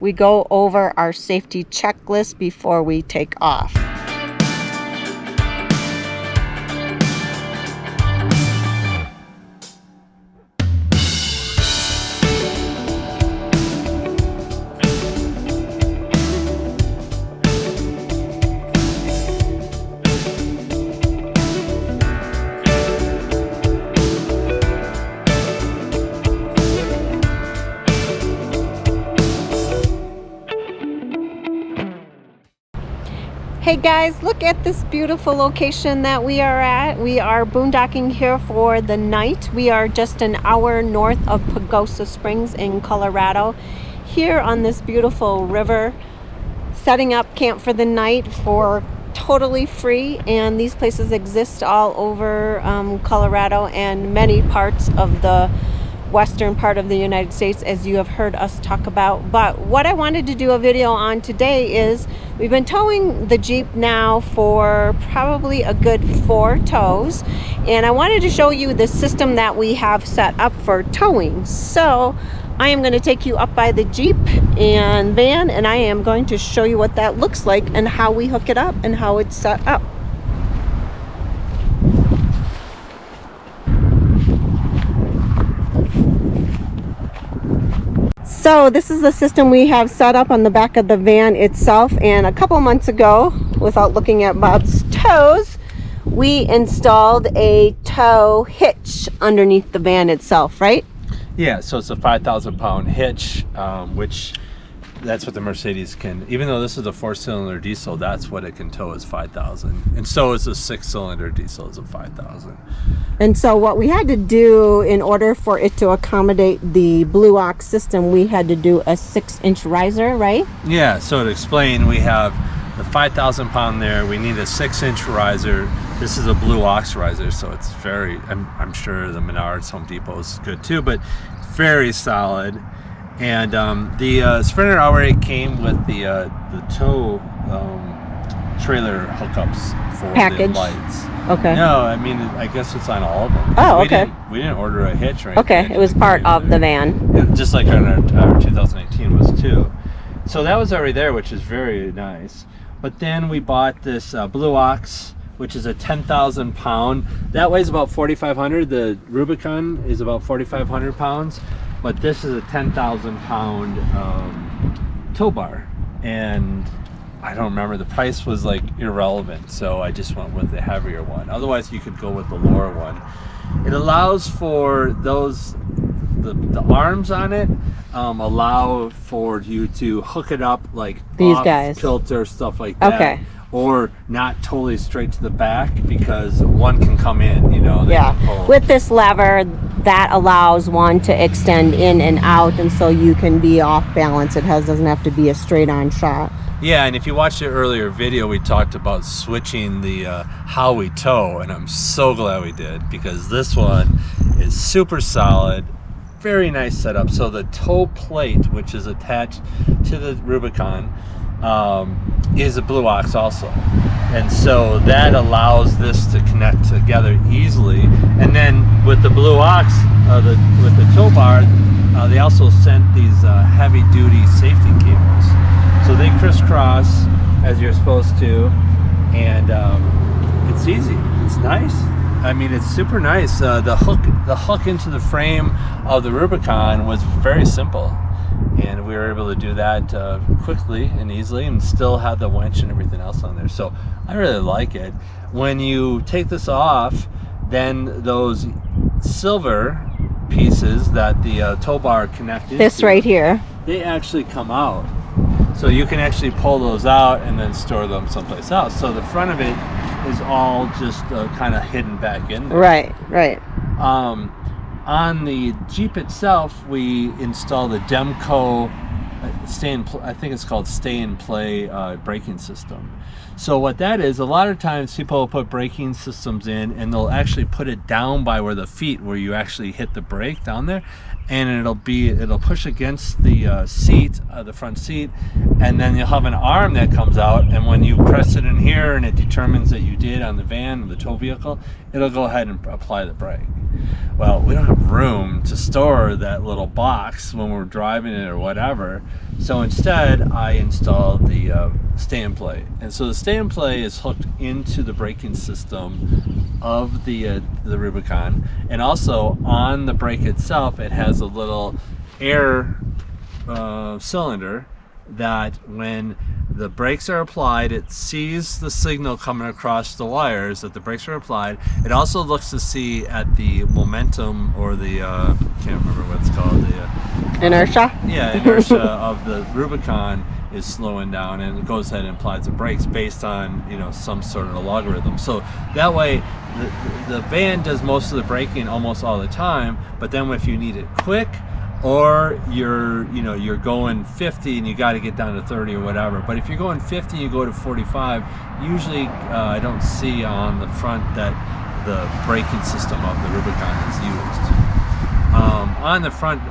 We go over our safety checklist before we take off. Hey guys, look at this beautiful location that we are at. We are boondocking here for the night. We are just an hour north of Pagosa Springs in Colorado, here on this beautiful river, setting up camp for the night for totally free. And these places exist all over Colorado and many parts of the western part of the United States, as you have heard us talk about. But what I wanted to do a video on today is we've been towing the Jeep now for probably a good 4 tows, and I wanted to show you the system that we have set up for towing. So I am going to take you up by the Jeep and van, and I am going to show you what that looks like and how we hook it up and how it's set up. So this is the system we have set up on the back of the van itself, and a couple months ago, without looking at Bob's toes, we installed a tow hitch underneath the van itself, right? Yeah, so it's a 5,000-pound hitch, which that's what the Mercedes can, even though this is a 4-cylinder diesel, that's what it can tow is 5,000. And so is a 6-cylinder diesel is a 5,000. And so what we had to do in order for it to accommodate the Blue Ox system, we had to do a 6-inch riser, right? Yeah, so to explain, we have the 5,000 pound there, we need a 6-inch riser. This is a Blue Ox riser, so it's very, I'm sure the Menards, Home Depot is good too, but very solid. And the Sprinter already came with the tow trailer hookups for package. The lights. Okay. No, I mean, I guess it's on all of them. Oh, okay. We didn't order a hitch or anything. Okay, it was part of the van. Just like our 2018 was too. So that was already there, which is very nice. But then we bought this Blue Ox, which is a 10,000 pound. That weighs about 4,500. The Rubicon is about 4,500 pounds. But this is a 10,000 pound tow bar. And I don't remember, the price was like irrelevant, so I just went with the heavier one. Otherwise you could go with the lower one. It allows for those, the arms on it allow for you to hook it up like these off guys, kilter, stuff like that. Okay. Or not totally straight to the back, because one can come in, you know. Yeah, with this lever that allows one to extend in and out, and so you can be off balance. It doesn't have to be a straight on shot. Yeah, and if you watched the earlier video, we talked about switching the how we tow, and I'm so glad we did, because this one is super solid, very nice setup. So the tow plate, which is attached to the Rubicon, is a Blue Ox also, and so that allows this to connect together easily. And then with the Blue Ox, with the tow bar, they also sent these heavy-duty safety cables. So they crisscross as you're supposed to, and it's easy. It's nice. I mean, it's super nice. The hook into the frame of the Rubicon was very simple, and we were able to do that quickly and easily, and still have the winch and everything else on there. So I really like it. When you take this off, then those silver pieces that the tow bar connected, this right here, they actually come out. So you can actually pull those out and then store them someplace else. So the front of it is all just kind of hidden back in there. Right, right. On the Jeep itself, we installed the Demco I think it's called stay and play braking system. So what that is, a lot of times people will put braking systems in and they'll actually put it down by where the feet, where you actually hit the brake down there, and it'll push against the seat, the front seat, and then you'll have an arm that comes out, and when you press it in here and it determines that you did on the van, the tow vehicle, it'll go ahead and apply the brake. Well, we don't have room to store that little box when we're driving it or whatever, So instead, I installed the stay and play, and so the stay and play is hooked into the braking system of the Rubicon, and also on the brake itself, it has a little air cylinder that when the brakes are applied, it sees the signal coming across the wires that the brakes are applied. It also looks to see at the momentum, or the can't remember what it's called, the Inertia? yeah, inertia of the Rubicon is slowing down, and it goes ahead and applies the brakes based on, you know, some sort of a logarithm. So that way the van does most of the braking almost all the time, but then if you need it quick, or you're going 50 and you got to get down to 30 or whatever, but if you're going 50 and you go to 45, usually I don't see on the front that the braking system of the Rubicon is used. On the front,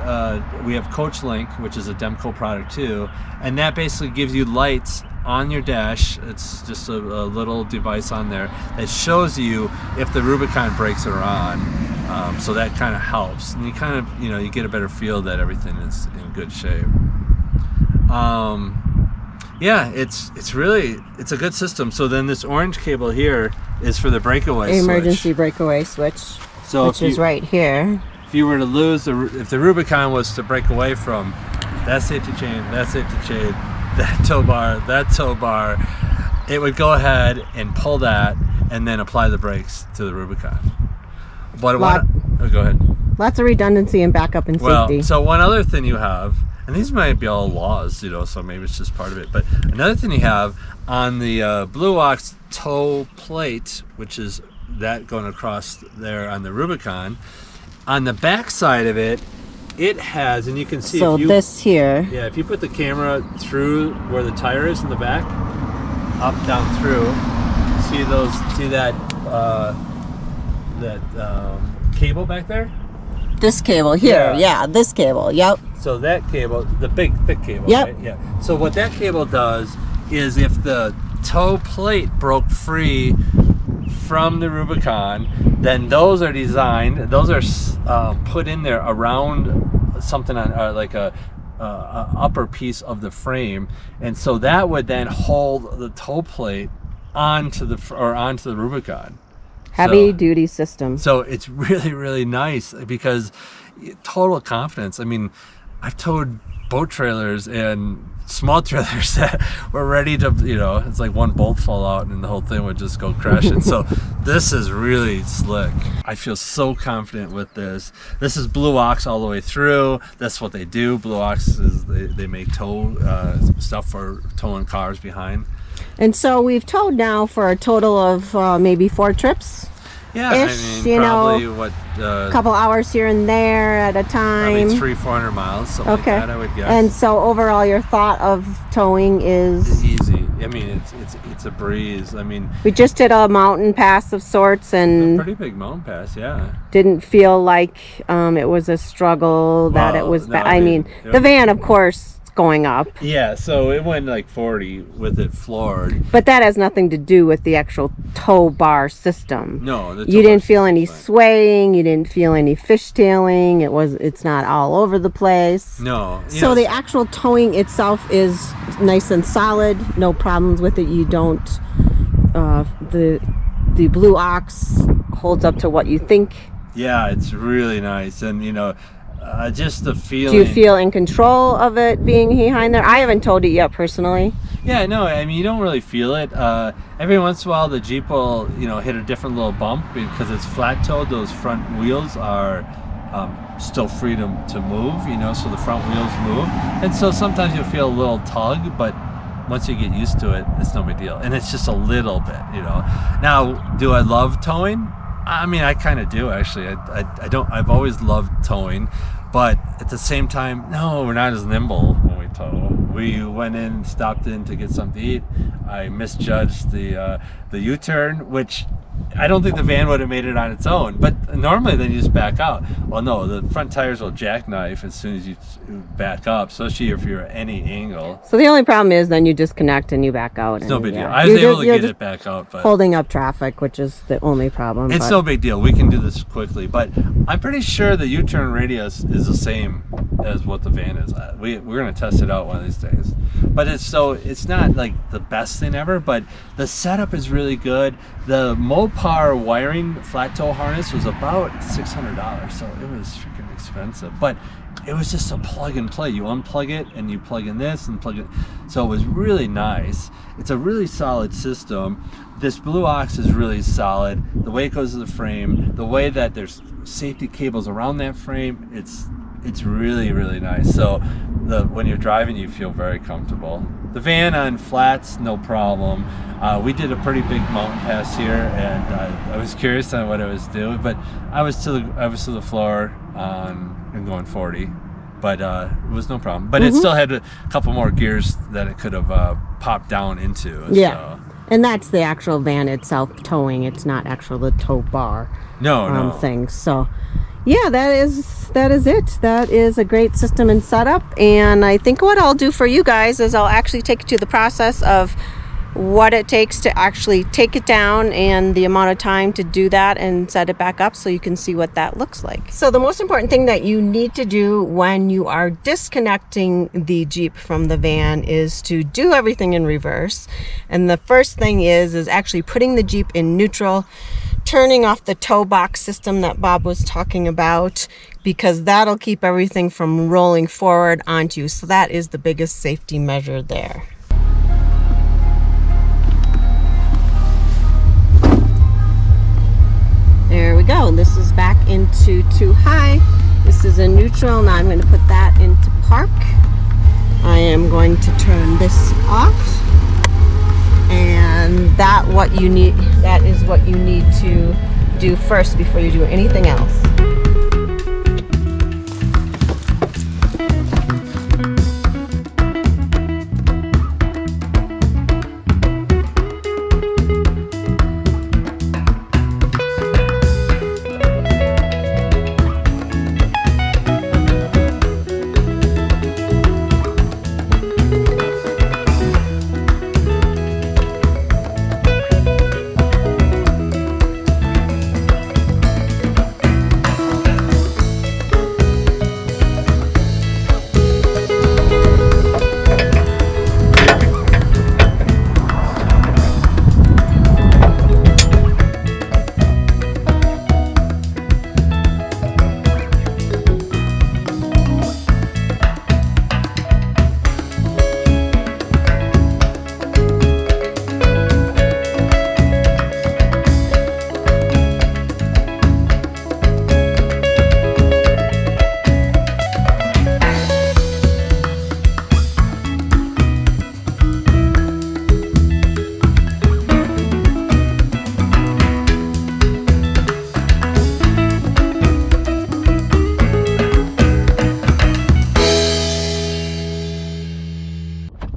we have Coach Link, which is a Demco product too, and that basically gives you lights on your dash. It's just a little device on there that shows you if the Rubicon brakes are on. So that kind of helps, and you kind of, you get a better feel that everything is in good shape. Yeah, it's a good system. So then this orange cable here is for the breakaway switch. Emergency breakaway switch, so which is right here. If you were to lose, if the Rubicon was to break away from that safety chain, that tow bar, it would go ahead and pull that and then apply the brakes to the Rubicon. But go ahead. Lots of redundancy and backup and safety. Well, so one other thing you have, and these might be all laws, so maybe it's just part of it, but another thing you have on the Blue Ox tow plate, which is that going across there on the Rubicon, on the back side of it, it has, and you can see. So this here. Yeah, if you put the camera through where the tire is in the back, up, down, through, see that cable back there? This cable here, yeah, this cable, yep. So that cable, the big thick cable, yep. Right? Yeah. So what that cable does is, if the tow plate broke free from the Rubicon, then those are put in there around something on like a upper piece of the frame, and so that would then hold the tow plate onto the Rubicon. Heavy duty system. So it's really, really nice, because total confidence. I mean, I've towed boat trailers and small trailers that were ready to, it's like one bolt fall out and the whole thing would just go crashing. So this is really slick. I feel so confident with this. This is Blue Ox all the way through. That's what they do. Blue Ox is they make tow stuff for towing cars behind. And so we've towed now for a total of maybe 4 trips. Yeah, ish, probably a couple hours here and there at a time. Probably 300-400 miles, something like that, I would guess. And so overall, your thought of towing is easy. I mean, it's a breeze. I mean, we just did a mountain pass of sorts, and a pretty big mountain pass, yeah. Didn't feel like it was a struggle. That it was. No, the van, of course, going up. Yeah, so it went like 40 with it floored. But that has nothing to do with the actual tow bar system. No, you didn't feel any swaying. You didn't feel any fishtailing. It's not all over the place. No. So the actual towing itself is nice and solid. No problems with it. You don't. The Blue Ox holds up to what you think. Yeah, it's really nice, and just the feeling. Do you feel in control of it being behind there? I haven't towed it yet personally. Yeah, no, I mean, you don't really feel it. Every once in a while the Jeep will, hit a different little bump, because it's flat towed. Those front wheels are still free to move, so the front wheels move. And so sometimes you'll feel a little tug, but once you get used to it, it's no big deal. And it's just a little bit, Now, do I love towing? I mean, I kind of do, actually. I've always loved towing, but at the same time, no, we're not as nimble when we tow. We went in, stopped in to get something to eat. I misjudged the U-turn, which I don't think the van would have made it on its own. But normally then you just back out. Well, no, the front tires will jackknife as soon as you back up, especially if you're at any angle. So the only problem is then you disconnect and you back out. It's no big deal. I was able to get it back out, but holding up traffic, which is the only problem. It's no big deal. We can do this quickly, but I'm pretty sure the U-turn radius is the same as what the van is. We're gonna test it out one of these days. But it's not like the best thing ever, but the setup is really good. The Mopar wiring flat tow harness was about $600, so it was freaking expensive. But it was just a plug and play. You unplug it and you plug in this and plug it. So it was really nice. It's a really solid system. This blue ox is really solid. The way it goes to the frame, the way that there's safety cables around that frame, it's really, really nice. So when you're driving, you feel very comfortable. The van on flats, no problem. We did a pretty big mountain pass here, and I was curious on what it was doing, but I was to the floor and going 40, but it was no problem. But it still had a couple more gears that it could have popped down into. Yeah, so. And that's the actual van itself towing. It's not actual the tow bar. No. Things. So. Yeah, that is it. That is a great system and setup. And I think what I'll do for you guys is I'll actually take you to the process of what it takes to actually take it down and the amount of time to do that and set it back up so you can see what that looks like. So the most important thing that you need to do when you are disconnecting the Jeep from the van is to do everything in reverse. And the first thing is actually putting the Jeep in neutral, turning off the tow box system that Bob was talking about, because that'll keep everything from rolling forward onto you. So that is the biggest safety measure there. There we go. This is back into too high. This is a neutral. Now I'm going to put that into park. I am going to turn this off. And that is what you need to do first before you do anything else.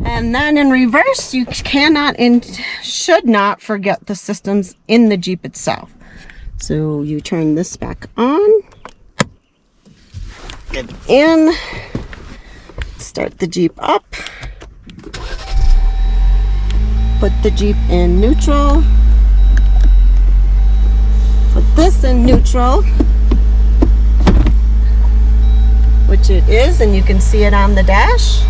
And then in reverse, you cannot and should not forget the systems in the Jeep itself. So you turn this back on, get in, start the Jeep up, put the Jeep in neutral, put this in neutral, which it is, and you can see it on the dash.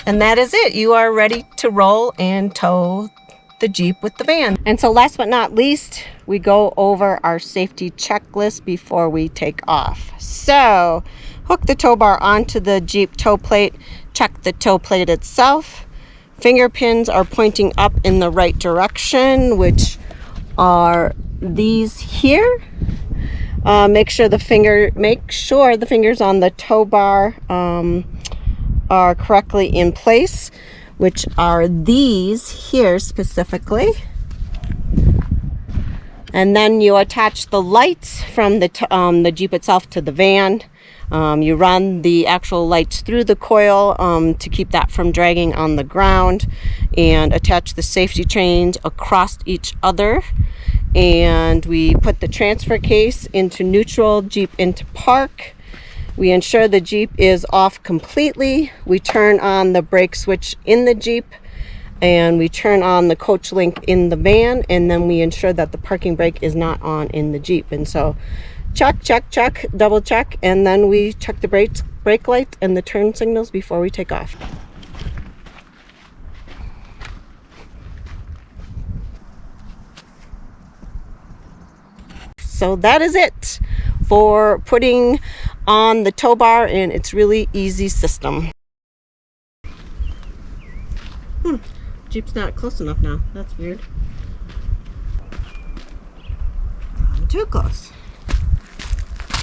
And that is it. You are ready to roll and tow the Jeep with the van. And so last but not least, we go over our safety checklist before we take off. So hook the tow bar onto the Jeep tow plate, check the tow plate itself. Finger pins are pointing up in the right direction, which are these here. Make sure the fingers on the tow bar are correctly in place, which are these here specifically. And then you attach the lights from the Jeep itself to the van. You run the actual lights through the coil to keep that from dragging on the ground, and attach the safety chains across each other. And we put the transfer case into neutral, Jeep into park. We ensure the Jeep is off completely. We turn on the brake switch in the Jeep, and we turn on the coach link in the van, and then we ensure that the parking brake is not on in the Jeep. And so check, check, check, double check, and then we check the brake lights and the turn signals before we take off. So that is it for putting on the tow bar, and it's really easy system. Jeep's not close enough now. That's weird. Too close.